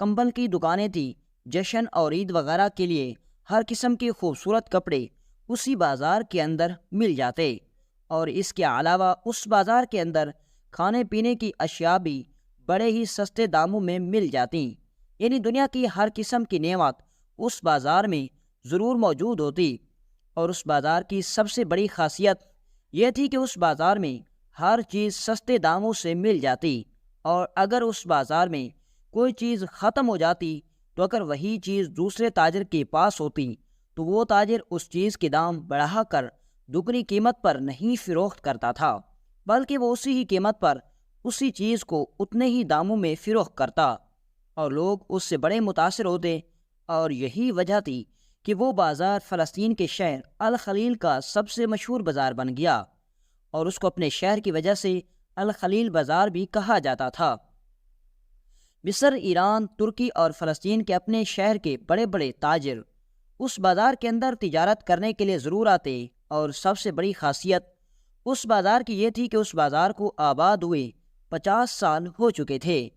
کمبل کی دکانیں تھیں۔ جشن اور عید وغیرہ کے لیے ہر قسم کے خوبصورت کپڑے اسی بازار کے اندر مل جاتے، اور اس کے علاوہ اس بازار کے اندر کھانے پینے کی اشیاء بھی بڑے ہی سستے داموں میں مل جاتی، یعنی دنیا کی ہر قسم کی نعمت اس بازار میں ضرور موجود ہوتی۔ اور اس بازار کی سب سے بڑی خاصیت یہ تھی کہ اس بازار میں ہر چیز سستے داموں سے مل جاتی، اور اگر اس بازار میں کوئی چیز ختم ہو جاتی تو اگر وہی چیز دوسرے تاجر کے پاس ہوتی تو وہ تاجر اس چیز کے دام بڑھا کر دگنی قیمت پر نہیں فروخت کرتا تھا، بلکہ وہ اسی ہی قیمت پر اسی چیز کو اتنے ہی داموں میں فروخت کرتا، اور لوگ اس سے بڑے متاثر ہوتے۔ اور یہی وجہ تھی کہ وہ بازار فلسطین کے شہر الخلیل کا سب سے مشہور بازار بن گیا، اور اس کو اپنے شہر کی وجہ سے الخلیل بازار بھی کہا جاتا تھا۔ مصر، ایران، ترکی اور فلسطین کے اپنے شہر کے بڑے بڑے تاجر اس بازار کے اندر تجارت کرنے کے لیے ضرور آتے، اور سب سے بڑی خاصیت اس بازار کی یہ تھی کہ اس بازار کو آباد ہوئے 50 سال ہو چکے تھے،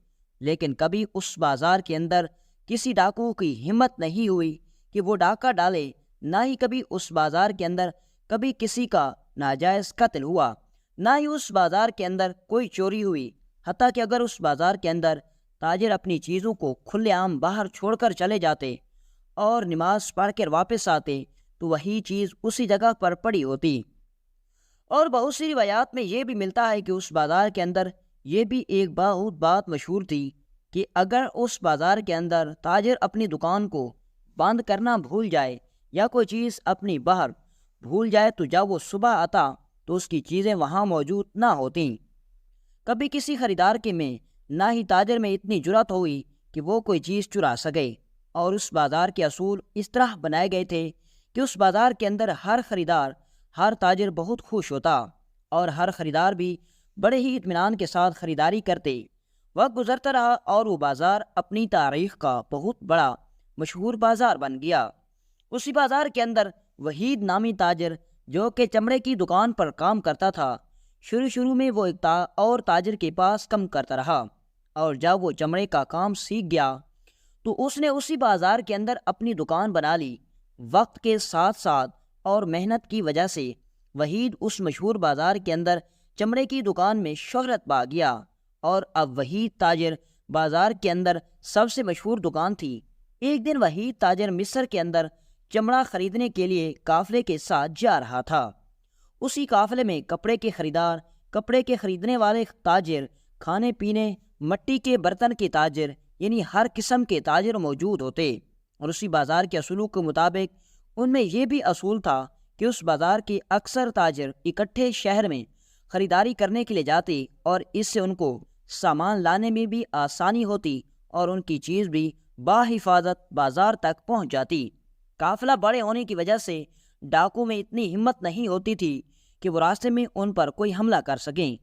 لیکن کبھی اس بازار کے اندر کسی ڈاکو کی ہمت نہیں ہوئی کہ وہ ڈاکہ ڈالے، نہ ہی کبھی اس بازار کے اندر کبھی کسی کا ناجائز قتل ہوا، نہ ہی اس بازار کے اندر کوئی چوری ہوئی، حتیٰ کہ اگر اس بازار کے اندر تاجر اپنی چیزوں کو کھلے عام باہر چھوڑ کر چلے جاتے اور نماز پڑھ کر واپس آتے تو وہی چیز اسی جگہ پر پڑی ہوتی۔ اور بہت سی روایات میں یہ بھی ملتا ہے کہ اس بازار کے اندر یہ بھی ایک بہت بات مشہور تھی کہ اگر اس بازار کے اندر تاجر اپنی دکان کو بند کرنا بھول جائے یا کوئی چیز اپنی باہر بھول جائے تو جب وہ صبح آتا تو اس کی چیزیں وہاں موجود نہ ہوتیں۔ کبھی کسی خریدار کے میں نہ ہی تاجر میں اتنی جرأت ہوئی کہ وہ کوئی چیز چرا سکے، اور اس بازار کے اصول اس طرح بنائے گئے تھے کہ اس بازار کے اندر ہر خریدار، ہر تاجر بہت خوش ہوتا، اور ہر خریدار بھی بڑے ہی اطمینان کے ساتھ خریداری کرتے۔ وقت گزرتا رہا اور وہ بازار اپنی تاریخ کا بہت بڑا مشہور بازار بن گیا۔ اسی بازار کے اندر وحید نامی تاجر جو کہ چمڑے کی دکان پر کام کرتا تھا، شروع میں وہ ایک اور تاجر کے پاس کم کرتا رہا، اور جب وہ چمڑے کا کام سیکھ گیا تو اس نے اسی بازار کے اندر اپنی دکان بنا لی۔ وقت کے ساتھ ساتھ اور محنت کی وجہ سے وحید اس مشہور بازار کے اندر چمڑے کی دکان میں شہرت پا گیا، اور اب وحید تاجر بازار کے اندر سب سے مشہور دکان تھی۔ ایک دن وحید تاجر مصر کے اندر چمڑا خریدنے کے لیے قافلے کے ساتھ جا رہا تھا۔ اسی قافلے میں کپڑے کے خریدار، کپڑے کے خریدنے والے تاجر، کھانے پینے، مٹی کے برتن کے تاجر، یعنی ہر قسم کے تاجر موجود ہوتے، اور اسی بازار کے اصولوں کے مطابق ان میں یہ بھی اصول تھا کہ اس بازار کے اکثر تاجر اکٹھے شہر میں خریداری کرنے کے لیے جاتے، اور اس سے ان کو سامان لانے میں بھی آسانی ہوتی اور ان کی چیز بھی باحفاظت بازار تک پہنچ جاتی۔ قافلہ بڑے ہونے کی وجہ سے ڈاکو میں اتنی ہمت نہیں ہوتی تھی کہ وہ راستے میں ان پر کوئی حملہ کر سکیں،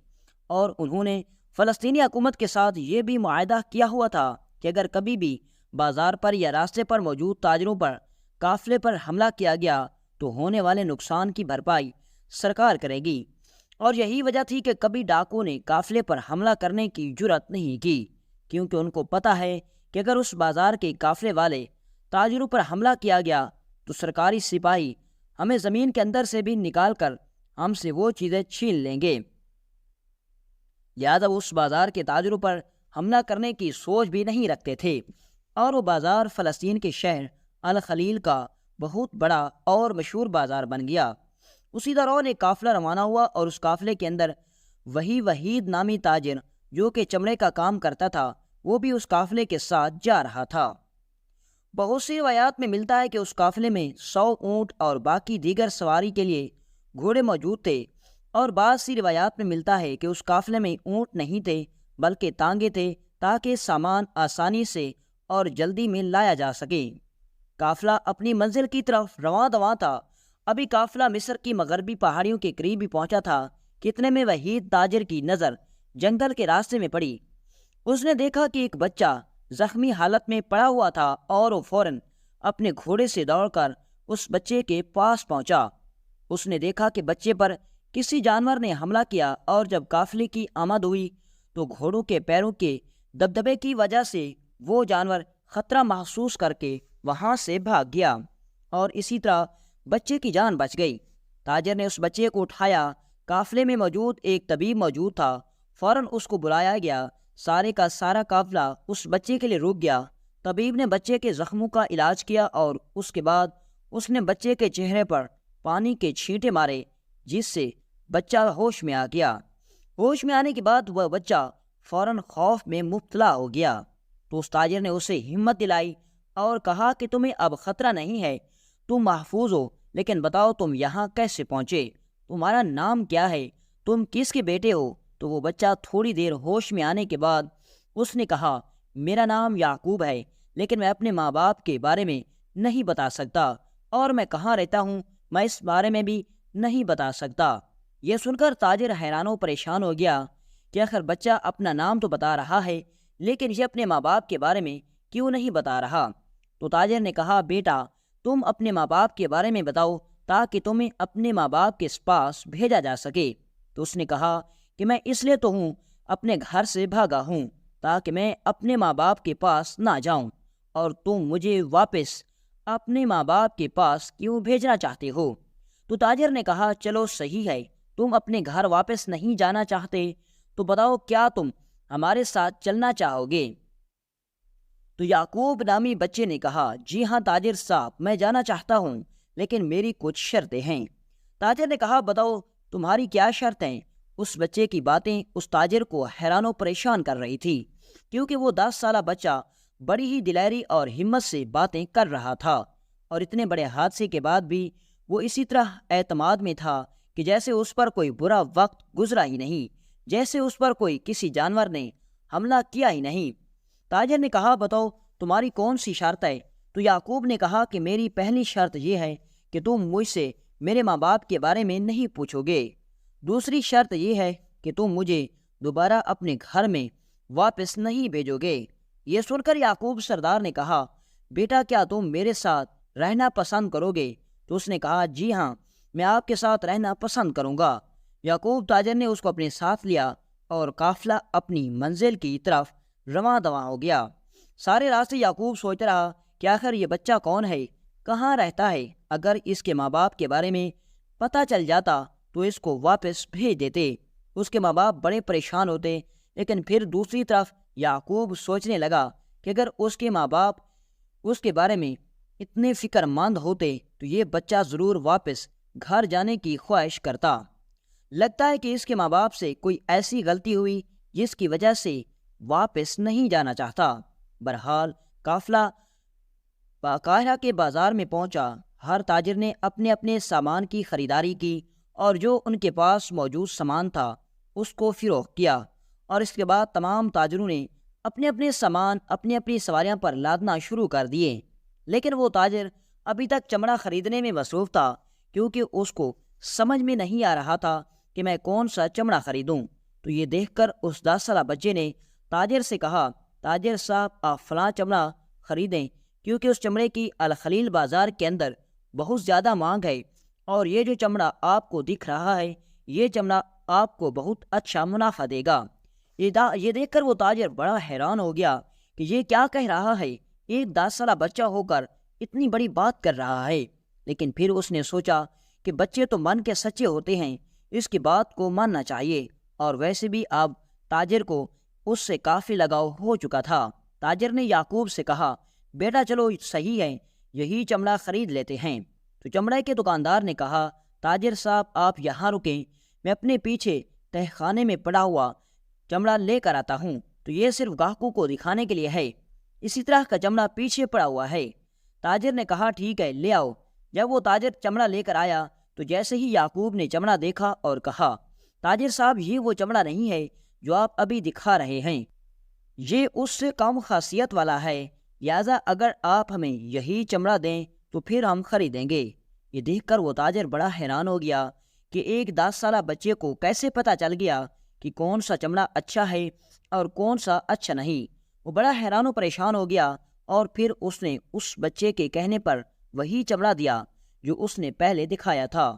اور انہوں نے فلسطینی حکومت کے ساتھ یہ بھی معاہدہ کیا ہوا تھا کہ اگر کبھی بھی بازار پر یا راستے پر موجود تاجروں پر قافلے پر حملہ کیا گیا تو ہونے والے نقصان کی بھرپائی سرکار کرے گی۔ اور یہی وجہ تھی کہ کبھی ڈاکو نے قافلے پر حملہ کرنے کی جرأت نہیں کی، کیونکہ ان کو پتہ ہے کہ اگر اس بازار کے قافلے والے تاجروں پر حملہ کیا گیا تو سرکاری سپاہی ہمیں زمین کے اندر سے بھی نکال کر ہم سے وہ چیزیں چھین لیں گے، لہٰذا وہ اس بازار کے تاجروں پر حملہ کرنے کی سوچ بھی نہیں رکھتے تھے، اور وہ بازار فلسطین کے شہر الخلیل کا بہت بڑا اور مشہور بازار بن گیا۔ اسی دوران ایک قافلہ روانہ ہوا، اور اس قافلے کے اندر وہی وحید نامی تاجر جو کہ چمڑے کا کام کرتا تھا وہ بھی اس قافلے کے ساتھ جا رہا تھا۔ بہت سی روایات میں ملتا ہے کہ اس قافلے میں 100 اونٹ اور باقی دیگر سواری کے لیے گھوڑے موجود تھے، اور بعض سی روایات میں ملتا ہے کہ اس قافلے میں اونٹ نہیں تھے بلکہ تانگے تھے تاکہ سامان آسانی سے اور جلدی میں لایا جا سکے۔ قافلہ اپنی منزل کی طرف رواں دواں تھا۔ ابھی قافلہ مصر کی مغربی پہاڑیوں کے قریب ہی پہنچا تھا کہ اتنے میں وحید تاجر کی نظر جنگل کے راستے میں پڑی۔ اس نے دیکھا کہ ایک بچہ زخمی حالت میں پڑا ہوا تھا، اور وہ فوراً اپنے گھوڑے سے دوڑ کر اس بچے کے پاس پہنچا۔ اس نے دیکھا کہ بچے پر کسی جانور نے حملہ کیا، اور جب قافلے کی آمد ہوئی تو گھوڑوں کے پیروں کے دبدبے کی وجہ سے وہ جانور خطرہ محسوس کر کے وہاں سے بھاگ گیا اور اسی طرح بچے کی جان بچ گئی۔ تاجر نے اس بچے کو اٹھایا۔ قافلے میں موجود ایک طبیب موجود تھا، فوراً اس کو بلایا گیا۔ سارے کا سارا قافلہ اس بچے کے لیے رک گیا۔ طبیب نے بچے کے زخموں کا علاج کیا اور اس کے بعد اس نے بچے کے چہرے پر پانی کے چھینٹے مارے، جس سے بچہ ہوش میں آ گیا۔ ہوش میں آنے کے بعد وہ بچہ فوراً خوف میں مبتلا ہو گیا۔ تو اس تاجر نے اسے ہمت دلائی اور کہا کہ تمہیں اب خطرہ نہیں ہے، تم محفوظ ہو، لیکن بتاؤ تم یہاں کیسے پہنچے؟ تمہارا نام کیا ہے؟ تم کس کے بیٹے ہو؟ تو وہ بچہ تھوڑی دیر ہوش میں آنے کے بعد اس نے کہا، میرا نام یعقوب ہے، لیکن میں اپنے ماں باپ کے بارے میں نہیں بتا سکتا، اور میں کہاں رہتا ہوں میں اس بارے میں بھی نہیں بتا سکتا۔ یہ سن کر تاجر حیران و پریشان ہو گیا کہ آخر بچہ اپنا نام تو بتا رہا ہے، لیکن یہ اپنے ماں باپ کے بارے میں کیوں نہیں بتا رہا؟ تو تاجر نے کہا، بیٹا تم اپنے ماں باپ کے بارے میں بتاؤ تاکہ تمہیں اپنے ماں باپ کے پاس بھیجا جا سکے۔ تو اس نے کہا کہ میں اس لیے تو ہوں اپنے گھر سے بھاگا ہوں تاکہ میں اپنے ماں باپ کے پاس نہ جاؤں، اور تم مجھے واپس اپنے ماں باپ کے پاس کیوں بھیجنا چاہتے ہو؟ تو تاجر نے کہا، چلو صحیح ہے، تم اپنے گھر واپس نہیں جانا چاہتے تو بتاؤ کیا تم ہمارے ساتھ چلنا چاہو گے؟ تو یعقوب نامی بچے نے کہا، جی ہاں تاجر صاحب، میں جانا چاہتا ہوں، لیکن میری کچھ شرطیں ہیں۔ تاجر نے کہا، بتاؤ تمہاری کیا شرطیں؟ اس بچے کی باتیں اس تاجر کو حیران و پریشان کر رہی تھی، کیونکہ وہ 10 سالہ بچہ بڑی ہی دلیری اور ہمت سے باتیں کر رہا تھا، اور اتنے بڑے حادثے کے بعد بھی وہ اسی طرح اعتماد میں تھا کہ جیسے اس پر کوئی برا وقت گزرا ہی نہیں، جیسے اس پر کوئی کسی جانور نے حملہ کیا ہی نہیں۔ تاجر نے کہا، بتاؤ تمہاری کون سی شرط ہے؟ تو یعقوب نے کہا کہ میری پہلی شرط یہ ہے کہ تم مجھ سے میرے ماں باپ کے بارے میں نہیں پوچھو گے۔ دوسری شرط یہ ہے کہ تم مجھے دوبارہ اپنے گھر میں واپس نہیں بھیجو گے۔ یہ سن کر یعقوب سردار نے کہا، بیٹا کیا تم میرے ساتھ رہنا پسند کرو گے؟ تو اس نے کہا، جی ہاں میں آپ کے ساتھ رہنا پسند کروں گا۔ یعقوب تاجر نے اس کو اپنے ساتھ لیا اور قافلہ اپنی منزل کی طرف رواں دواں ہو گیا۔ سارے راستے یعقوب سوچ رہا کہ آخر یہ بچہ کون ہے، کہاں رہتا ہے؟ اگر اس کے ماں باپ کے بارے میں پتہ چل جاتا تو اس کو واپس بھیج دیتے۔ اس کے ماں باپ بڑے پریشان ہوتے، لیکن پھر دوسری طرف یعقوب سوچنے لگا کہ اگر اس کے ماں باپ اس کے بارے میں اتنے فکر مند ہوتے تو یہ بچہ ضرور واپس گھر جانے کی خواہش کرتا۔ لگتا ہے کہ اس کے ماں باپ سے کوئی ایسی غلطی ہوئی جس کی وجہ سے واپس نہیں جانا چاہتا۔ بہرحال قافلہ قاہرہ کے بازار میں پہنچا۔ ہر تاجر نے اپنے اپنے سامان کی خریداری کی اور جو ان کے پاس موجود سامان تھا اس کو فروخت کیا، اور اس کے بعد تمام تاجروں نے اپنے اپنے سامان اپنی اپنی سواریاں پر لادنا شروع کر دیے۔ لیکن وہ تاجر ابھی تک چمڑا خریدنے میں مصروف تھا، کیونکہ اس کو سمجھ میں نہیں آ رہا تھا کہ میں کون سا چمڑا خریدوں۔ تو یہ دیکھ کر اس 10 سالہ بچے نے تاجر سے کہا، تاجر صاحب آپ فلاں چمڑا خریدیں، کیونکہ اس چمڑے کی الخلیل بازار کے اندر بہت زیادہ مانگ ہے، اور یہ جو چمڑا آپ کو دکھ رہا ہے یہ چمڑا آپ کو بہت اچھا منافع دے گا۔ یہ دیکھ کر وہ تاجر بڑا حیران ہو گیا کہ یہ کیا کہہ رہا ہے، ایک 10 سالہ بچہ ہو کر اتنی بڑی بات کر رہا ہے۔ لیکن پھر اس نے سوچا کہ بچے تو من کے سچے ہوتے ہیں، اس کی بات کو ماننا چاہیے، اور ویسے بھی اب تاجر کو اس سے کافی لگاؤ ہو چکا تھا۔ تاجر نے یعقوب سے کہا، بیٹا چلو صحیح ہے، یہی چمڑا خرید لیتے ہیں۔ تو چمڑے کے دکاندار نے کہا، تاجر صاحب آپ یہاں رکیں، میں اپنے پیچھے تہ خانے میں پڑا ہوا چمڑا لے کر آتا ہوں، تو یہ صرف گاہکوں کو دکھانے کے لیے ہے، اسی طرح کا چمڑا پیچھے پڑا ہوا ہے۔ تاجر نے کہا، ٹھیک ہے لے آؤ۔ جب وہ تاجر چمڑا لے کر آیا تو جیسے ہی یعقوب نے چمڑا دیکھا اور کہا، تاجر صاحب یہ وہ چمڑا نہیں ہے جو آپ ابھی دکھا رہے ہیں، یہ اس سے کم خاصیت والا ہے، لہٰذا اگر آپ ہمیں یہی چمڑا دیں تو پھر ہم خریدیں گے۔ یہ دیکھ کر وہ تاجر بڑا حیران ہو گیا کہ ایک 10 سالہ بچے کو کیسے پتہ چل گیا کہ کون سا چمڑا اچھا ہے اور کون سا اچھا نہیں۔ وہ بڑا حیران و پریشان ہو گیا، اور پھر اس نے اس بچے کے کہنے پر وہی چمڑا دیا جو اس نے پہلے دکھایا تھا۔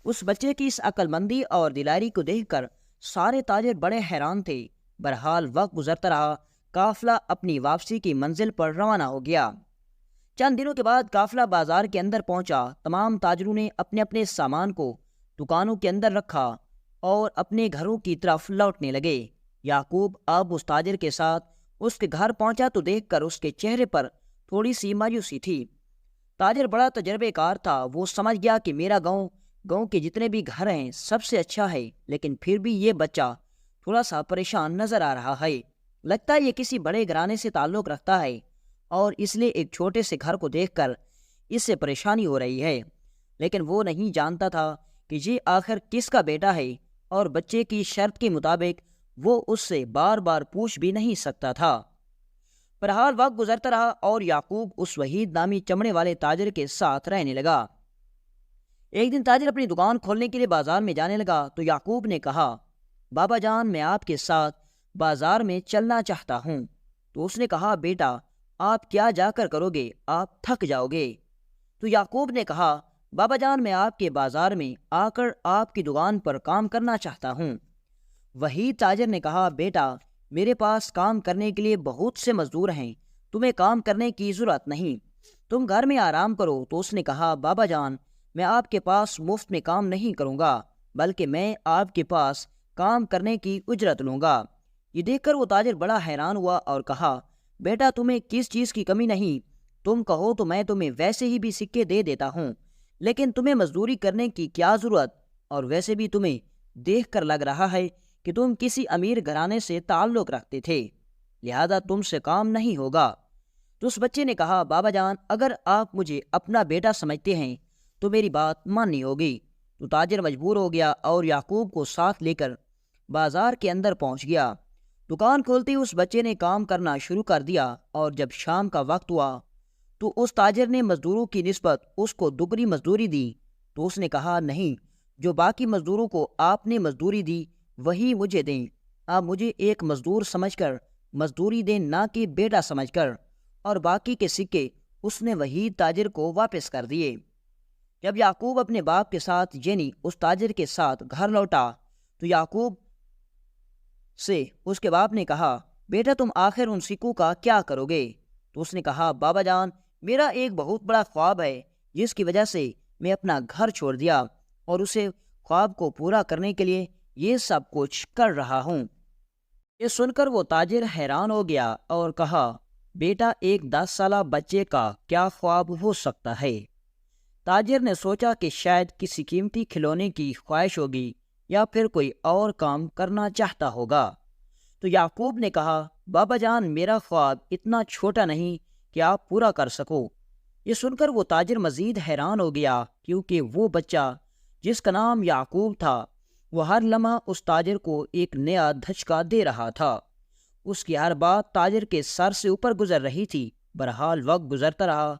اس بچے کی اس عقل مندی اور دلائری کو دیکھ کر سارے تاجر بڑے حیران تھے۔ بہرحال وقت گزرتا رہا، قافلہ اپنی واپسی کی منزل پر روانہ ہو گیا۔ چند دنوں کے بعد قافلہ بازار کے اندر پہنچا۔ تمام تاجروں نے اپنے اپنے سامان کو دکانوں کے اندر رکھا اور اپنے گھروں کی طرف لوٹنے لگے۔ یعقوب اب اس تاجر کے ساتھ اس کے گھر پہنچا تو دیکھ کر اس کے چہرے پر تھوڑی سی مایوسی تھی۔ تاجر بڑا تجربے کار تھا، وہ سمجھ گیا کہ میرا گاؤں کے جتنے بھی گھر ہیں سب سے اچھا ہے، لیکن پھر بھی یہ بچہ تھوڑا سا پریشان نظر آ رہا ہے۔ لگتا ہے یہ کسی بڑے گھرانے سے تعلق رکھتا ہے اور اس لیے ایک چھوٹے سے گھر کو دیکھ کر اس سے پریشانی ہو رہی ہے۔ لیکن وہ نہیں جانتا تھا کہ یہ آخر کس کا بیٹا ہے، اور بچے کی شرط کے مطابق وہ اس سے بار بار پوچھ بھی نہیں سکتا تھا۔ بہرحال وقت گزرتا رہا اور یعقوب اس وحید نامی چمڑے والے تاجر کے ساتھ رہنے لگا۔ ایک دن تاجر اپنی دکان کھولنے کے لیے بازار میں جانے لگا تو یعقوب نے کہا، بابا جان میں آپ کے ساتھ بازار میں چلنا چاہتا ہوں۔ تو اس نے کہا، بیٹا آپ کیا جا کر کرو گے، آپ تھک جاؤ گے۔ تو یعقوب نے کہا، بابا جان میں آپ کے بازار میں آ کر آپ کی دکان پر کام کرنا چاہتا ہوں۔ وہی تاجر نے کہا، بیٹا میرے پاس کام کرنے کے لیے بہت سے مزدور ہیں، تمہیں کام کرنے کی ضرورت نہیں، تم گھر میں آرام کرو۔ تو اس نے کہا، بابا جان میں آپ کے پاس مفت میں کام نہیں کروں گا، بلکہ میں آپ کے پاس کام کرنے کی اجرت لوں گا۔ یہ دیکھ کر وہ تاجر بڑا حیران ہوا اور کہا، بیٹا تمہیں کس چیز کی کمی نہیں، تم کہو تو میں تمہیں ویسے ہی بھی سکے دے دیتا ہوں، لیکن تمہیں مزدوری کرنے کی کیا ضرورت، اور ویسے بھی تمہیں دیکھ کر لگ رہا ہے کہ تم کسی امیر گھرانے سے تعلق رکھتے تھے، لہذا تم سے کام نہیں ہوگا۔ تو اس بچے نے کہا، بابا جان اگر آپ مجھے اپنا بیٹا سمجھتے ہیں تو میری بات ماننی ہوگی۔ تو تاجر مجبور ہو گیا اور یعقوب کو ساتھ لے کر بازار کے اندر پہنچ گیا۔ دکان کھولتے ہی اس بچے نے کام کرنا شروع کر دیا، اور جب شام کا وقت ہوا تو اس تاجر نے مزدوروں کی نسبت اس کو دگنی مزدوری دی۔ تو اس نے کہا، نہیں، جو باقی مزدوروں کو آپ نے مزدوری دی وہی مجھے دیں، آپ مجھے ایک مزدور سمجھ کر مزدوری دیں، نہ کہ بیٹا سمجھ کر۔ اور باقی کے سکے اس نے وہی تاجر کو واپس کر دیے۔ جب یعقوب اپنے باپ کے ساتھ یعنی اس تاجر کے ساتھ گھر لوٹا تو یعقوب سے اس کے باپ نے کہا، بیٹا تم آخر ان سکوں کا کیا کرو گے؟ تو اس نے کہا، بابا جان میرا ایک بہت بڑا خواب ہے جس کی وجہ سے میں اپنا گھر چھوڑ دیا اور اسے خواب کو پورا کرنے کے لیے یہ سب کچھ کر رہا ہوں۔ یہ سن کر وہ تاجر حیران ہو گیا اور کہا، بیٹا ایک 10 سالہ بچے کا کیا خواب ہو سکتا ہے؟ تاجر نے سوچا کہ شاید کسی قیمتی کھلونے کی خواہش ہوگی یا پھر کوئی اور کام کرنا چاہتا ہوگا۔ تو یعقوب نے کہا، بابا جان میرا خواب اتنا چھوٹا نہیں کہ آپ پورا کر سکو۔ یہ سن کر وہ تاجر مزید حیران ہو گیا، کیونکہ وہ بچہ جس کا نام یعقوب تھا وہ ہر لمحہ اس تاجر کو ایک نیا دھچکا دے رہا تھا۔ اس کی ہر بات تاجر کے سر سے اوپر گزر رہی تھی۔ بہرحال وقت گزرتا رہا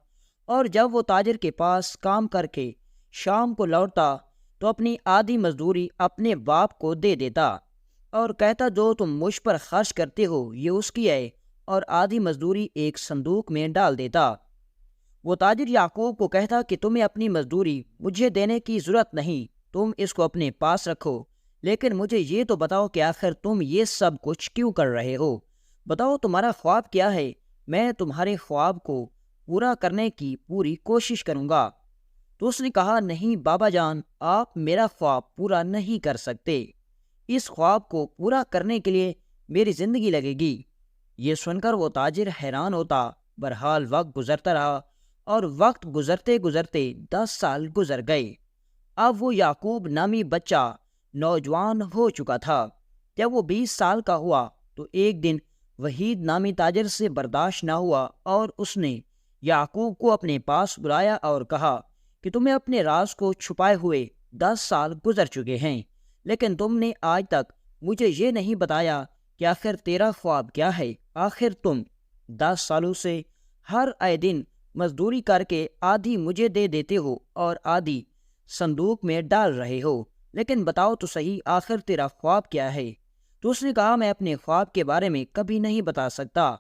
اور جب وہ تاجر کے پاس کام کر کے شام کو لوٹتا تو اپنی آدھی مزدوری اپنے باپ کو دے دیتا اور کہتا، جو تم مجھ پر خرچ کرتے ہو یہ اس کی ہے، اور آدھی مزدوری ایک صندوق میں ڈال دیتا۔ وہ تاجر یعقوب کو کہتا کہ تمہیں اپنی مزدوری مجھے دینے کی ضرورت نہیں، تم اس کو اپنے پاس رکھو، لیکن مجھے یہ تو بتاؤ کہ آخر تم یہ سب کچھ کیوں کر رہے ہو؟ بتاؤ تمہارا خواب کیا ہے؟ میں تمہارے خواب کو پورا کرنے کی پوری کوشش کروں گا۔ تو اس نے کہا، نہیں بابا جان آپ میرا خواب پورا نہیں کر سکتے، اس خواب کو پورا کرنے کے لیے میری زندگی لگے گی۔ یہ سن کر وہ تاجر حیران ہوتا۔ بہرحال وقت گزرتا رہا اور وقت گزرتے گزرتے 10 سال گزر گئے۔ اب وہ یعقوب نامی بچہ نوجوان ہو چکا تھا۔ جب وہ 20 سال کا ہوا تو ایک دن وحید نامی تاجر سے برداشت نہ ہوا اور اس نے یعقوب کو اپنے پاس بلایا اور کہا کہ تمہیں اپنے راز کو چھپائے ہوئے 10 سال گزر چکے ہیں، لیکن تم نے آج تک مجھے یہ نہیں بتایا کہ آخر تیرا خواب کیا ہے۔ آخر تم 10 سالوں سے ہر آئے دن مزدوری کر کے آدھی مجھے دے دیتے ہو اور آدھی صندوق میں ڈال رہے ہو، لیکن بتاؤ تو صحیح آخر تیرا خواب کیا ہے؟ تو اس نے کہا، میں اپنے خواب کے بارے میں کبھی نہیں بتا سکتا۔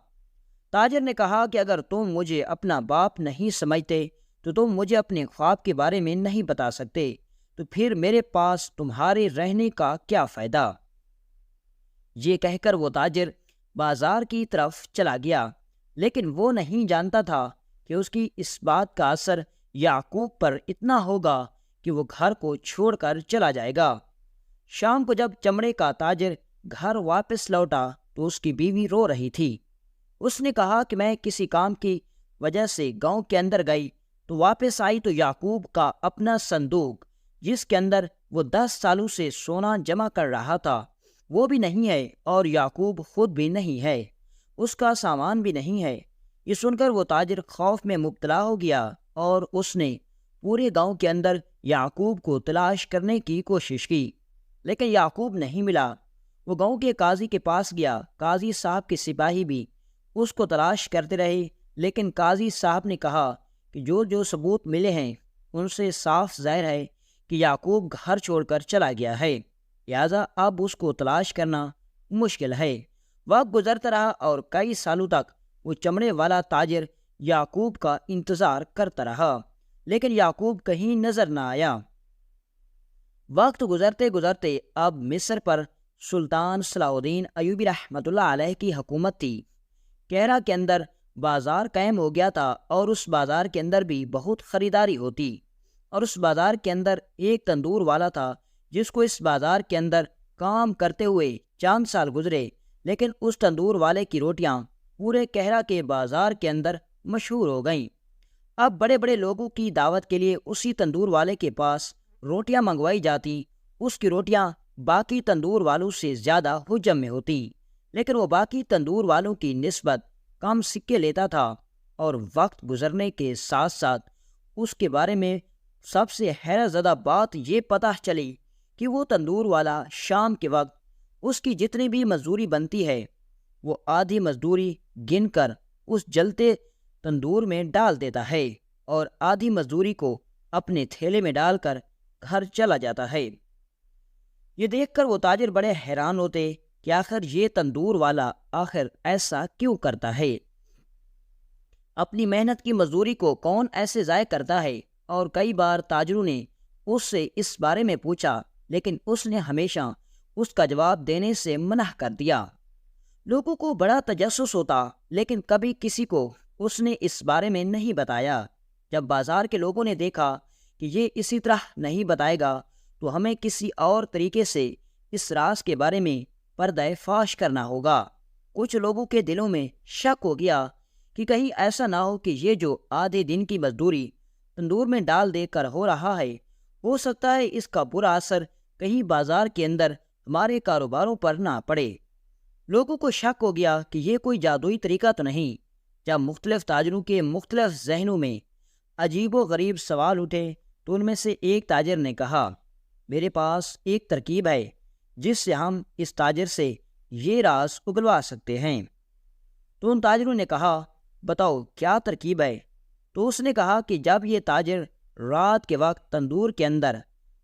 تاجر نے کہا کہ اگر تم مجھے اپنا باپ نہیں سمجھتے تو تم مجھے اپنے خواب کے بارے میں نہیں بتا سکتے، تو پھر میرے پاس تمہارے رہنے کا کیا فائدہ؟ یہ کہہ کر وہ تاجر بازار کی طرف چلا گیا، لیکن وہ نہیں جانتا تھا کہ اس کی اس بات کا اثر یعقوب پر اتنا ہوگا کہ وہ گھر کو چھوڑ کر چلا جائے گا۔ شام کو جب چمڑے کا تاجر گھر واپس لوٹا تو اس کی بیوی رو رہی تھی۔ اس نے کہا کہ میں کسی کام کی وجہ سے گاؤں کے اندر گئی تو واپس آئی تو یعقوب کا اپنا صندوق، جس کے اندر وہ 10 سالوں سے سونا جمع کر رہا تھا، وہ بھی نہیں ہے، اور یعقوب خود بھی نہیں ہے، اس کا سامان بھی نہیں ہے۔ یہ سن کر وہ تاجر خوف میں مبتلا ہو گیا اور اس نے پورے گاؤں کے اندر یعقوب کو تلاش کرنے کی کوشش کی، لیکن یعقوب نہیں ملا۔ وہ گاؤں کے قاضی کے پاس گیا۔ قاضی صاحب کے سپاہی بھی اس کو تلاش کرتے رہے، لیکن قاضی صاحب نے کہا کہ جو ثبوت ملے ہیں ان سے صاف ظاہر ہے کہ یعقوب گھر چھوڑ کر چلا گیا ہے، لہذا اب اس کو تلاش کرنا مشکل ہے۔ وقت گزرتا رہا اور کئی سالوں تک وہ چمڑے والا تاجر یعقوب کا انتظار کرتا رہا، لیکن یعقوب کہیں نظر نہ آیا۔ وقت گزرتے گزرتے اب مصر پر سلطان صلاح الدین ایوبی رحمۃ اللہ علیہ کی حکومت تھی۔ کیرا کے اندر بازار قائم ہو گیا تھا اور اس بازار کے اندر بھی بہت خریداری ہوتی، اور اس بازار کے اندر ایک تندور والا تھا جس کو اس بازار کے اندر کام کرتے ہوئے چند سال گزرے، لیکن اس تندور والے کی روٹیاں پورے کیرا کے بازار کے اندر مشہور ہو گئیں۔ اب بڑے بڑے لوگوں کی دعوت کے لیے اسی تندور والے کے پاس روٹیاں منگوائی جاتی۔ اس کی روٹیاں باقی تندور والوں سے زیادہ حجم میں ہوتی، لیکن وہ باقی تندور والوں کی نسبت کم سکے لیتا تھا، اور وقت گزرنے کے ساتھ ساتھ اس کے بارے میں سب سے حیرت زدہ بات یہ پتہ چلی کہ وہ تندور والا شام کے وقت اس کی جتنی بھی مزدوری بنتی ہے وہ آدھی مزدوری گن کر اس جلتے تندور میں ڈال دیتا ہے اور آدھی مزدوری کو اپنے تھیلے میں ڈال کر گھر چلا جاتا ہے۔ یہ دیکھ کر وہ تاجر بڑے حیران ہوتے کہ آخر یہ تندور والا آخر ایسا کیوں کرتا ہے، اپنی محنت کی مزدوری کو کون ایسے ضائع کرتا ہے؟ اور کئی بار تاجروں نے اس سے اس بارے میں پوچھا، لیکن اس نے ہمیشہ اس کا جواب دینے سے منع کر دیا۔ لوگوں کو بڑا تجسس ہوتا، لیکن کبھی کسی کو اس نے اس بارے میں نہیں بتایا۔ جب بازار کے لوگوں نے دیکھا کہ یہ اسی طرح نہیں بتائے گا تو ہمیں کسی اور طریقے سے اس راز کے بارے میں پردہ فاش کرنا ہوگا۔ کچھ لوگوں کے دلوں میں شک ہو گیا کہ کہیں ایسا نہ ہو کہ یہ جو آدھے دن کی مزدوری تندور میں ڈال دے کر ہو رہا ہے، ہو سکتا ہے اس کا برا اثر کہیں بازار کے اندر ہمارے کاروباروں پر نہ پڑے۔ لوگوں کو شک ہو گیا کہ یہ کوئی جادوئی طریقہ تو نہیں۔ جب مختلف تاجروں کے مختلف ذہنوں میں عجیب و غریب سوال اٹھے تو ان میں سے ایک تاجر نے کہا، میرے پاس ایک ترکیب ہے جس سے ہم اس تاجر سے یہ راز اگلوا سکتے ہیں۔ تو ان تاجروں نے کہا، بتاؤ کیا ترکیب ہے؟ تو اس نے کہا کہ جب یہ تاجر رات کے وقت تندور کے اندر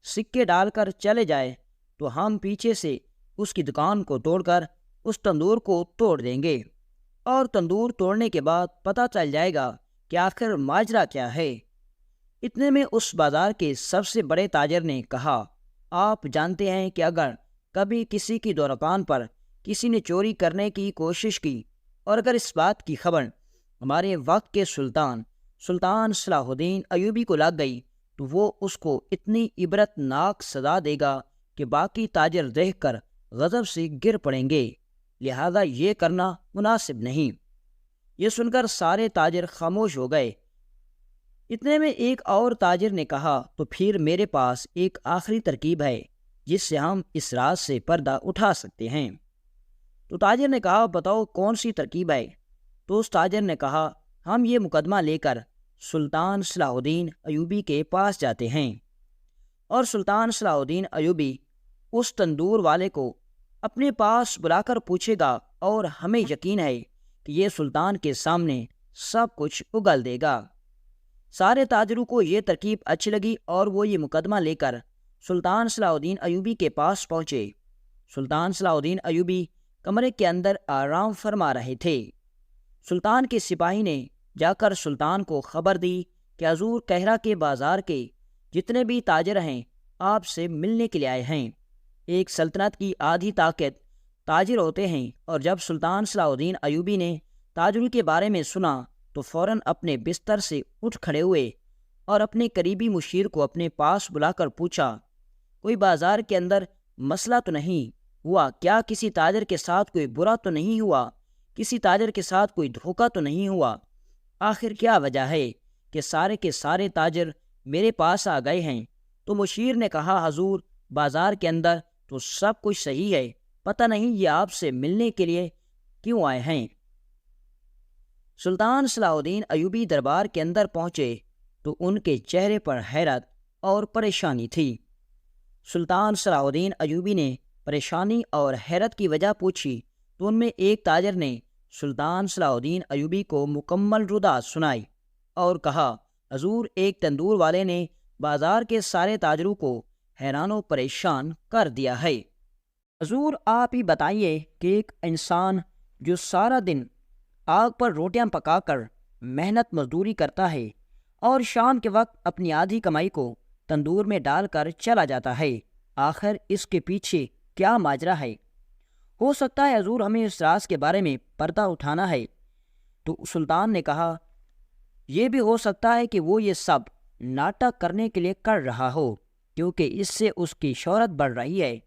سکے ڈال کر چلے جائے تو ہم پیچھے سے اس کی دکان کو توڑ کر اس تندور کو توڑ دیں گے، اور تندور توڑنے کے بعد پتہ چل جائے گا کہ آخر ماجرا کیا ہے۔ اتنے میں اس بازار کے سب سے بڑے تاجر نے کہا، آپ جانتے ہیں کہ اگر کبھی کسی کی دکان پر کسی نے چوری کرنے کی کوشش کی اور اگر اس بات کی خبر ہمارے وقت کے سلطان صلاح الدین ایوبی کو لگ گئی تو وہ اس کو اتنی عبرت ناک سزا دے گا کہ باقی تاجر دیکھ کر غضب سے گر پڑیں گے، لہذا یہ کرنا مناسب نہیں۔ یہ سن کر سارے تاجر خاموش ہو گئے۔ اتنے میں ایک اور تاجر نے کہا، تو پھر میرے پاس ایک آخری ترکیب ہے جس سے ہم اس راز سے پردہ اٹھا سکتے ہیں۔ تو تاجر نے کہا، بتاؤ کون سی ترکیب ہے؟ تو اس تاجر نے کہا، ہم یہ مقدمہ لے کر سلطان صلاح الدین ایوبی کے پاس جاتے ہیں، اور سلطان صلاح الدین ایوبی اس تندور والے کو اپنے پاس بلا کر پوچھے گا، اور ہمیں یقین ہے کہ یہ سلطان کے سامنے سب کچھ اگل دے گا۔ سارے تاجروں کو یہ ترکیب اچھی لگی اور وہ یہ مقدمہ لے کر سلطان صلاح الدین ایوبی کے پاس پہنچے۔ سلطان صلاح الدین ایوبی کمرے کے اندر آرام فرما رہے تھے۔ سلطان کے سپاہی نے جا کر سلطان کو خبر دی کہ حضور کیرا کے بازار کے جتنے بھی تاجر ہیں آپ سے ملنے کے لیے آئے ہیں۔ ایک سلطنت کی آدھی طاقت تاجر ہوتے ہیں، اور جب سلطان صلاح الدین ایوبی نے تاجروں کے بارے میں سنا تو فوراً اپنے بستر سے اٹھ کھڑے ہوئے اور اپنے قریبی مشیر کو اپنے پاس بلا کر پوچھا، کوئی بازار کے اندر مسئلہ تو نہیں ہوا؟ کیا کسی تاجر کے ساتھ کوئی برا تو نہیں ہوا؟ کسی تاجر کے ساتھ کوئی دھوکہ تو نہیں ہوا؟ آخر کیا وجہ ہے کہ سارے کے سارے تاجر میرے پاس آ گئے ہیں؟ تو مشیر نے کہا، حضور بازار کے اندر تو سب کچھ صحیح ہے، پتہ نہیں یہ آپ سے ملنے کے لیے کیوں آئے ہیں؟ سلطان صلاح الدین ایوبی دربار کے اندر پہنچے تو ان کے چہرے پر حیرت اور پریشانی تھی۔ سلطان صلاح الدین ایوبی نے پریشانی اور حیرت کی وجہ پوچھی تو ان میں ایک تاجر نے سلطان صلاح الدین ایوبی کو مکمل رودات سنائی اور کہا، حضور ایک تندور والے نے بازار کے سارے تاجروں کو حیران و پریشان کر دیا ہے۔ حضور آپ ہی بتائیے کہ ایک انسان جو سارا دن آگ پر روٹیاں پکا کر محنت مزدوری کرتا ہے اور شام کے وقت اپنی آدھی کمائی کو تندور میں ڈال کر چلا جاتا ہے، آخر اس کے پیچھے کیا ماجرا ہے؟ ہو سکتا ہے حضور ہمیں اس راز کے بارے میں پردہ اٹھانا ہے۔ تو سلطان نے کہا، یہ بھی ہو سکتا ہے کہ وہ یہ سب ناٹک کرنے کے لیے کر رہا ہو، کیونکہ اس سے اس کی شہرت بڑھ رہی ہے۔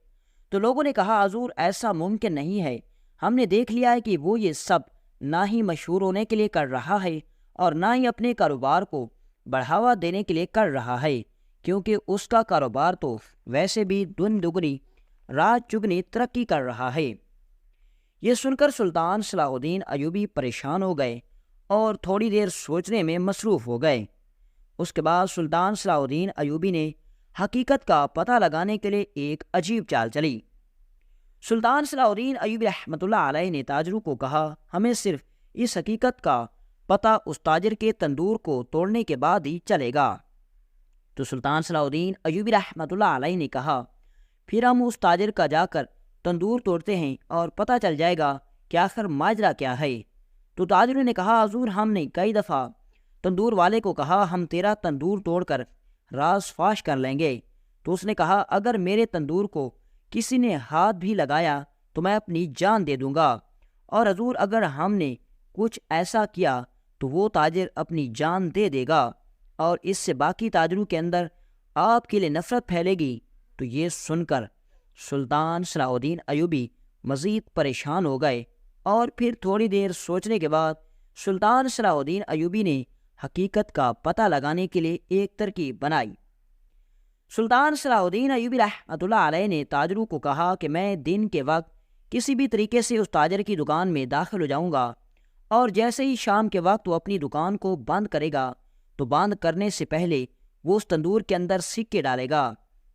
تو لوگوں نے کہا، حضور ایسا ممکن نہیں ہے، ہم نے دیکھ لیا ہے کہ وہ یہ سب نہ ہی مشہور ہونے کے لیے کر رہا ہے اور نہ ہی اپنے کاروبار کو بڑھاوا دینے کے لیے کر رہا ہے، کیونکہ اس کا کاروبار تو ویسے بھی دن دگنی رات چگنی ترقی کر رہا ہے۔ یہ سن کر سلطان صلاح الدین ایوبی پریشان ہو گئے اور تھوڑی دیر سوچنے میں مصروف ہو گئے۔ اس کے بعد سلطان صلاح الدین ایوبی نے حقیقت کا پتہ لگانے کے لیے ایک عجیب چال چلی۔ سلطان صلاح الدین ایوبی رحمۃ اللہ علیہ نے تاجروں کو کہا، ہمیں صرف اس حقیقت کا پتہ اس تاجر کے تندور کو توڑنے کے بعد ہی چلے گا۔ تو سلطان صلاح الدین ایوبی رحمۃ اللہ علیہ نے کہا، پھر ہم اس تاجر کا جا کر تندور توڑتے ہیں اور پتہ چل جائے گا کہ آخر ماجرا کیا ہے۔ تو تاجروں نے کہا، حضور ہم نے کئی دفعہ تندور والے کو کہا ہم تیرا تندور توڑ کر راز فاش کر لیں گے، تو اس نے کہا، اگر میرے تندور کو کسی نے ہاتھ بھی لگایا تو میں اپنی جان دے دوں گا، اور حضور اگر ہم نے کچھ ایسا کیا تو وہ تاجر اپنی جان دے دے گا اور اس سے باقی تاجروں کے اندر آپ کے لیے نفرت پھیلے گی۔ تو یہ سن کر سلطان صلاح الدین ایوبی مزید پریشان ہو گئے، اور پھر تھوڑی دیر سوچنے کے بعد سلطان صلاح الدین ایوبی نے حقیقت کا پتہ لگانے کے لیے ایک ترکیب بنائی۔ سلطان صلاح الدین ایوبی رحمۃ اللہ علیہ نے تاجروں کو کہا کہ میں دن کے وقت کسی بھی طریقے سے اس تاجر کی دکان میں داخل ہو جاؤں گا، اور جیسے ہی شام کے وقت وہ اپنی دکان کو بند کرے گا تو بند کرنے سے پہلے وہ اس تندور کے اندر سکے ڈالے گا،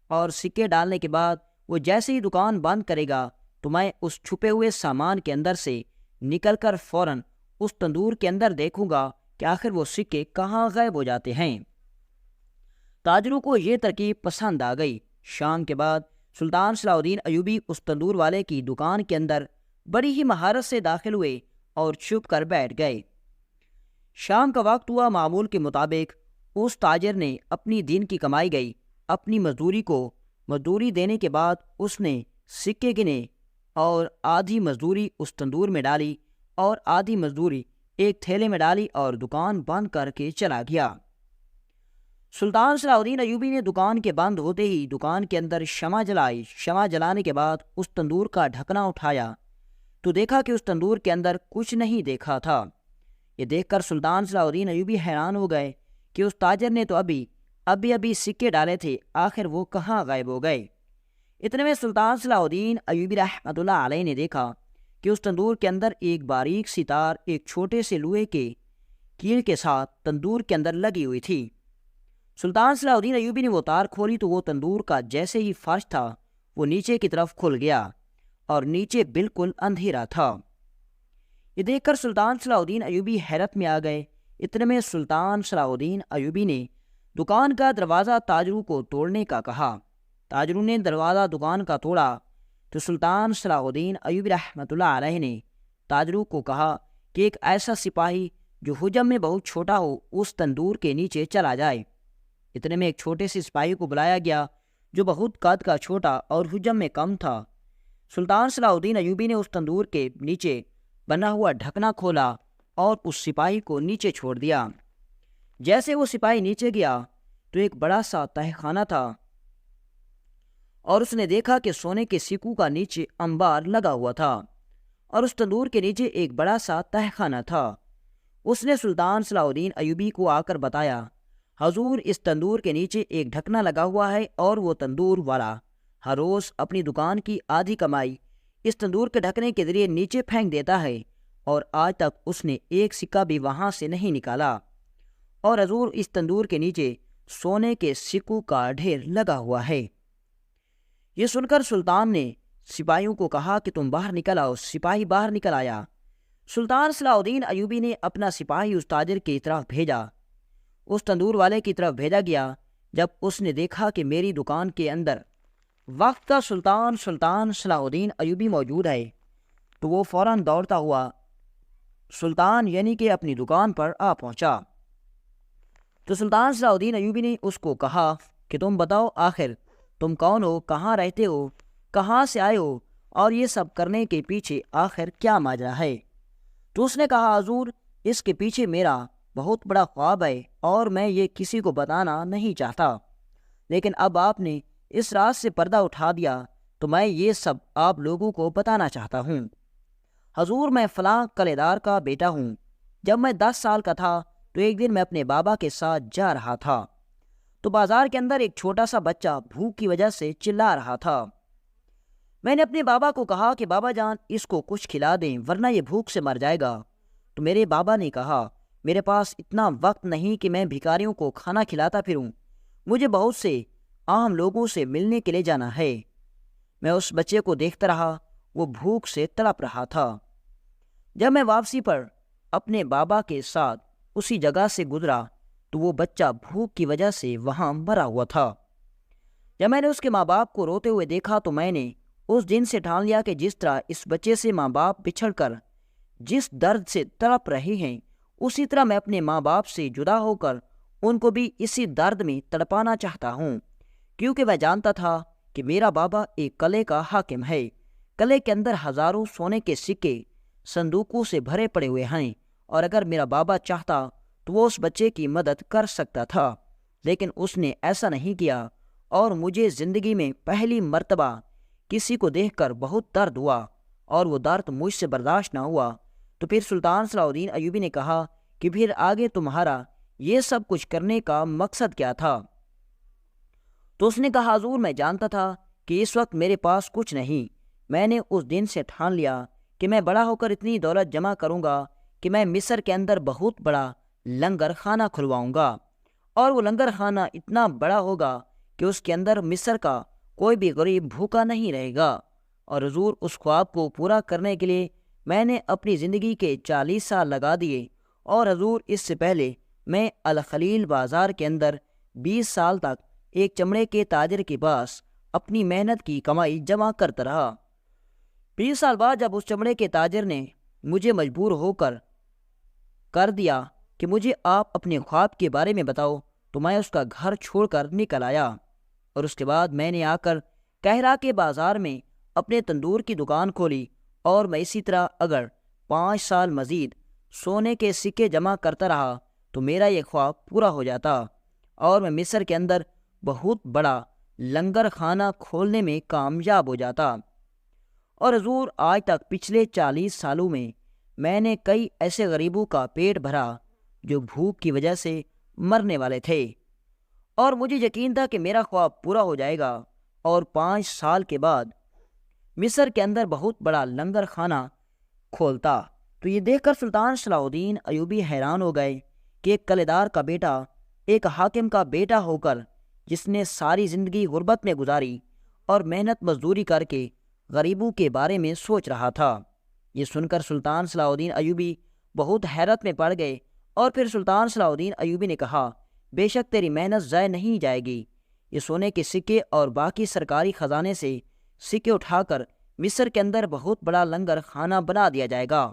اور سکے ڈالنے کے بعد وہ جیسے ہی دکان بند کرے گا تو میں اس چھپے ہوئے سامان کے اندر سے نکل کر فوراً اس تندور کے اندر دیکھوں گا کہ آخر وہ سکے کہاں غائب ہو جاتے ہیں۔ تاجروں کو یہ ترکیب پسند آ گئی۔ شام کے بعد سلطان صلاح الدین ایوبی اس تندور والے کی دکان کے اندر بڑی ہی مہارت سے داخل ہوئے اور چھپ کر بیٹھ گئے۔ شام کا وقت ہوا، معمول کے مطابق اس تاجر نے اپنی دن کی کمائی گئی اپنی مزدوری کو مزدوری دینے کے بعد اس نے سکے گنے اور آدھی مزدوری اس تندور میں ڈالی اور آدھی مزدوری ایک تھیلے میں ڈالی اور دکان بند کر کے چلا گیا۔ سلطان صلاح الدین ایوبی نے دکان کے بند ہوتے ہی دکان کے اندر شمع جلائی۔ شمع جلانے کے بعد اس تندور کا ڈھکنا اٹھایا تو دیکھا کہ اس تندور کے اندر کچھ نہیں دیکھا تھا۔ یہ دیکھ کر سلطان صلاح الدین ایوبی حیران ہو گئے کہ اس تاجر نے تو ابھی سکے ڈالے تھے، آخر وہ کہاں غائب ہو گئے۔ اتنے میں سلطان صلاح الدین ایوبی رحمۃ اللہ علیہ نے دیکھا کہ اس تندور کے اندر ایک باریک سی تار ایک چھوٹے سے لوہے کے کیل کے ساتھ تندور کے اندر لگی ہوئی تھی۔ سلطان صلاح الدین ایوبی نے وہ تار کھولی تو وہ تندور کا جیسے ہی فرش تھا وہ نیچے کی طرف کھل گیا اور نیچے بالکل اندھیرا تھا۔ یہ دیکھ کر سلطان صلاح الدین ایوبی حیرت میں آ گئے۔ اتنے میں سلطان صلاح الدین ایوبی نے دکان کا دروازہ تاجروں کو توڑنے کا کہا۔ تاجروں نے دروازہ دکان کا توڑا تو سلطان صلاح الدین ایوبی رحمۃ اللہ علیہ نے تاجروں کو کہا کہ ایک ایسا سپاہی جو حجم میں بہت چھوٹا ہو اس تندور کے نیچے چلا جائے۔ اتنے میں ایک چھوٹے سے سپاہی کو بلایا گیا جو بہت قد کا چھوٹا اور حجم میں کم تھا۔ سلطان صلاح الدین ایوبی نے اس تندور کے نیچے بنا ہوا ڈھکنا کھولا اور اس سپاہی کو نیچے چھوڑ دیا۔ جیسے وہ سپاہی نیچے گیا تو ایک بڑا سا تہہ خانہ تھا اور اس نے دیکھا کہ سونے کے سکوں کا نیچے انبار لگا ہوا تھا اور اس تندور کے نیچے ایک بڑا سا تہہ خانہ تھا۔ اس نے سلطان صلاح الدین ایوبی کو آ کر بتایا، حضور اس تندور کے نیچے ایک ڈھکنا لگا ہوا ہے اور وہ تندور والا ہر روز اپنی دکان کی آدھی کمائی اس تندور کے ڈھکنے کے ذریعے نیچے پھینک دیتا ہے اور آج تک اس نے ایک سکہ بھی وہاں سے نہیں نکالا، اور حضور اس تندور کے نیچے سونے کے سکوں کا ڈھیر لگا ہوا ہے۔ یہ سن کر سلطان نے سپاہیوں کو کہا کہ تم باہر نکل آؤ۔ سپاہی باہر نکل آیا۔ سلطان صلاح الدین ایوبی نے اپنا سپاہی اس تاجر کی طرف بھیجا، اس تندور والے کی طرف بھیجا گیا۔ جب اس نے دیکھا کہ میری دکان کے اندر وقت کا سلطان صلاح الدین ایوبی موجود ہے تو وہ فوراً دوڑتا ہوا سلطان یعنی کہ اپنی دکان پر آ پہنچا۔ تو سلطان صلاح الدین ایوبی نے اس کو کہا کہ تم بتاؤ آخر تم کون ہو، کہاں رہتے ہو، کہاں سے آئے ہو، اور یہ سب کرنے کے پیچھے آخر کیا ماجرا ہے؟ تو اس نے کہا، حضور اس کے پیچھے میرا بہت بڑا خواب ہے اور میں یہ کسی کو بتانا نہیں چاہتا، لیکن اب آپ نے اس راز سے پردہ اٹھا دیا تو میں یہ سب آپ لوگوں کو بتانا چاہتا ہوں۔ حضور میں فلاں کلیدار کا بیٹا ہوں۔ جب میں 10 سال کا تھا تو ایک دن میں اپنے بابا کے ساتھ جا رہا تھا تو بازار کے اندر ایک چھوٹا سا بچہ بھوک کی وجہ سے چلا رہا تھا۔ میں نے اپنے بابا کو کہا کہ بابا جان اس کو کچھ کھلا دیں ورنہ یہ بھوک سے مر جائے گا۔ تو میرے بابا نے کہا، میرے پاس اتنا وقت نہیں کہ میں بھکاریوں کو کھانا کھلاتا پھروں، مجھے بہت سے عام لوگوں سے ملنے کے لیے جانا ہے۔ میں اس بچے کو دیکھتا رہا، وہ بھوک سے تڑپ رہا تھا۔ جب میں واپسی پر اپنے بابا کے ساتھ اسی جگہ سے گزرا تو وہ بچہ بھوک کی وجہ سے وہاں مرا ہوا تھا۔ جب میں نے اس کے ماں باپ کو روتے ہوئے دیکھا تو میں نے اس دن سے ٹھان لیا کہ جس طرح اس بچے سے ماں باپ بچھڑ کر جس درد سے تڑپ رہے ہیں، اسی طرح میں اپنے ماں باپ سے جدا ہو کر ان کو بھی اسی درد میں تڑپانا چاہتا ہوں، کیونکہ میں جانتا تھا کہ میرا بابا ایک قلعے کا حاکم ہے۔ قلعے کے اندر ہزاروں سونے کے سکے صندوقوں سے بھرے پڑے ہوئے ہیں، اور اگر میرا بابا چاہتا تو وہ اس بچے کی مدد کر سکتا تھا، لیکن اس نے ایسا نہیں کیا، اور مجھے زندگی میں پہلی مرتبہ کسی کو دیکھ کر بہت درد ہوا، اور وہ درد مجھ سے برداشت نہ ہوا۔ تو پھر سلطان صلاح الدین ایوبی نے کہا کہ پھر آگے تمہارا یہ سب کچھ کرنے کا مقصد کیا تھا؟ تو اس نے کہا، حضور میں جانتا تھا کہ اس وقت میرے پاس کچھ نہیں۔ میں نے اس دن سے ٹھان لیا کہ میں بڑا ہو کر اتنی دولت جمع کروں گا کہ میں مصر کے اندر بہت بڑا لنگر خانہ کھلواؤں گا، اور وہ لنگر خانہ اتنا بڑا ہوگا کہ اس کے اندر مصر کا کوئی بھی غریب بھوکا نہیں رہے گا۔ اور حضور اس خواب کو پورا کرنے کے لیے میں نے اپنی زندگی کے 40 سال لگا دیے، اور حضور اس سے پہلے میں الخلیل بازار کے اندر 20 سال تک ایک چمڑے کے تاجر کے پاس اپنی محنت کی کمائی جمع کرتا رہا۔ 20 سال بعد جب اس چمڑے کے تاجر نے مجھے مجبور ہو کر دیا کہ مجھے آپ اپنے خواب کے بارے میں بتاؤ، تو میں اس کا گھر چھوڑ کر نکل آیا، اور اس کے بعد میں نے آ کر کہرا کے بازار میں اپنے تندور کی دکان کھولی، اور میں اسی طرح اگر 5 سال مزید سونے کے سکے جمع کرتا رہا تو میرا یہ خواب پورا ہو جاتا، اور میں مصر کے اندر بہت بڑا لنگر خانہ کھولنے میں کامیاب ہو جاتا۔ اور حضور آج تک پچھلے 40 سالوں میں نے کئی ایسے غریبوں کا پیٹ بھرا جو بھوک کی وجہ سے مرنے والے تھے، اور مجھے یقین تھا کہ میرا خواب پورا ہو جائے گا، اور 5 سال کے بعد مصر کے اندر بہت بڑا لنگر خانہ کھولتا۔ تو یہ دیکھ کر سلطان صلاح الدین ایوبی حیران ہو گئے کہ ایک قلعےدار کا بیٹا، ایک حاکم کا بیٹا ہو کر جس نے ساری زندگی غربت میں گزاری اور محنت مزدوری کر کے غریبوں کے بارے میں سوچ رہا تھا۔ یہ سن کر سلطان صلاح الدین ایوبی بہت حیرت میں پڑ گئے، اور پھر سلطان صلاح الدین ایوبی نے کہا، بے شک تیری محنت ضائع نہیں جائے گی۔ یہ سونے کے سکے اور باقی سرکاری خزانے سے سکے اٹھا کر مصر کے اندر بہت بڑا لنگر خانہ بنا دیا جائے گا،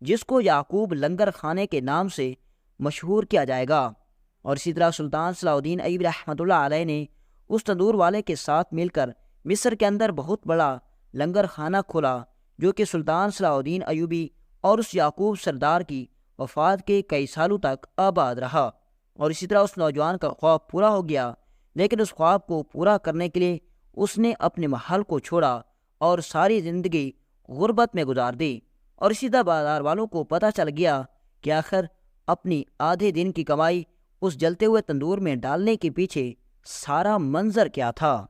جس کو یعقوب لنگر خانے کے نام سے مشہور کیا جائے گا۔ اور اسی طرح سلطان صلاح الدین ایوبی رحمۃ اللہ علیہ نے اس تندور والے کے ساتھ مل کر مصر کے اندر بہت بڑا لنگر خانہ کھلا جو کہ سلطان صلاح الدین ایوبی اور اس یعقوب سردار کی وفات کے کئی سالوں تک آباد رہا، اور اسی طرح اس نوجوان کا خواب پورا ہو گیا، لیکن اس خواب کو پورا کرنے کے لیے اس نے اپنے محل کو چھوڑا اور ساری زندگی غربت میں گزار دی۔ اور اسی طرح بازار والوں کو پتہ چل گیا کہ آخر اپنی آدھے دن کی کمائی اس جلتے ہوئے تندور میں ڈالنے کے پیچھے سارا منظر کیا تھا۔